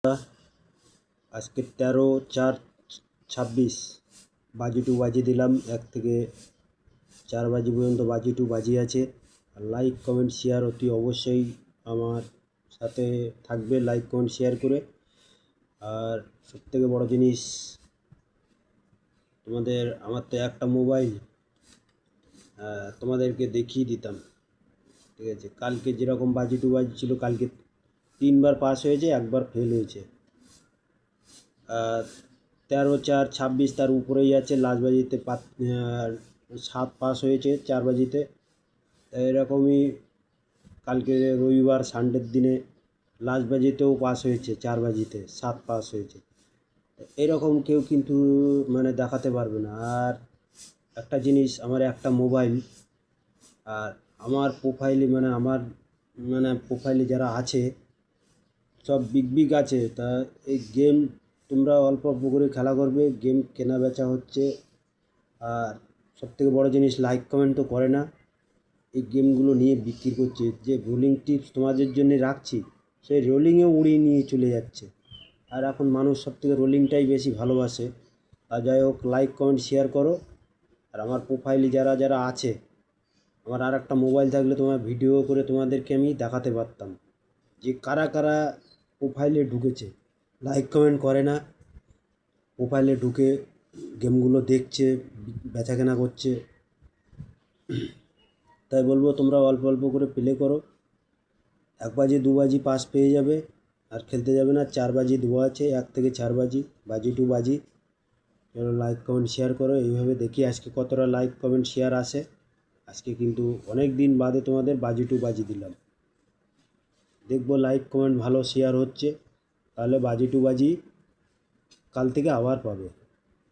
আজকে 13/4/26 বাজি টু বাজি দিলাম। 1 থেকে 4 বাজি পর্যন্ত বাজি টু বাজি আছে। আর লাইক কমেন্ট শেয়ার অতি অবশ্যই আমার সাথে থাকবে, লাইক কমেন্ট শেয়ার করে। আর সবথেকে বড় জিনিস, আমার তো একটা মোবাইল, তোমাদেরকে দেখিয়ে দিতাম, ঠিক আছে? কালকে যেরকম বাজি টু বাজি ছিল, কালকে 3বার পাস হয়েছে, 1বার ফেল হয়েছে। 13/4/26 তার উপরেই আছে। লাস্ট বাজিতে 7 পাস হয়েছে 4 বাজিতে। এরকমই কালকে রবিবার সানডের দিনে লাস্ট বাজিতেও পাস হয়েছে 4 বাজিতে, 7 পাস হয়েছে। এরকম কেউ কিন্তু দেখাতে পারবে না। আর একটা জিনিস, আমার একটা মোবাইল, আর আমার প্রোফাইলে প্রোফাইলে যারা আছে সব বিগ আছে। তা এই গেম তোমরা অল্প অল্প করে খেলা করবে, গেম কেনা বেচা হচ্ছে। আর সবথেকে বড় জিনিস, লাইক কমেন্ট তো করে না, এই গেমগুলো নিয়ে বিক্রি করছে। যে রোলিং টিপস তোমাদের জন্য রাখছি, সেই রোলিংয়ে উড়িয়ে নিয়ে চলে যাচ্ছে। আর এখন মানুষ সবথেকে রোলিংটাই বেশি ভালোবাসে। আর যাই হোক, লাইক কমেন্ট শেয়ার করো। আর আমার প্রোফাইলে যারা যারা আছে, আমার আর একটা মোবাইল থাকলে তোমার ভিডিও করে তোমাদেরকে আমি দেখাতে পারতাম যে কারা কারা প্রোফাইলে ঢুকেছে, লাইক কমেন্ট করে না, প্রোফাইলে ঢুকে গেমগুলো দেখছে, বেচাকেনা করছে। তাই বলবো, তোমরা অল্প অল্প করে প্লে করো। 1 বাজি 2 বাজি পাস পেয়ে যাবে, আর খেলতে যাবে না। 4 বাজি দেওয়া আছে, 1 থেকে 4 বাজি, বাজি টু বাজি। চলো লাইক কমেন্ট শেয়ার করো। এইভাবে দেখি আজকে কতটা লাইক কমেন্ট শেয়ার আসে। আজকে কিন্তু অনেক দিন বাদে তোমাদের বাজি টু বাজি দিলাম। দেখবো লাইক কমেন্ট ভালো শেয়ার হচ্ছে, তাহলে বাজি টু বাজি কাল থেকে আবার পাবে।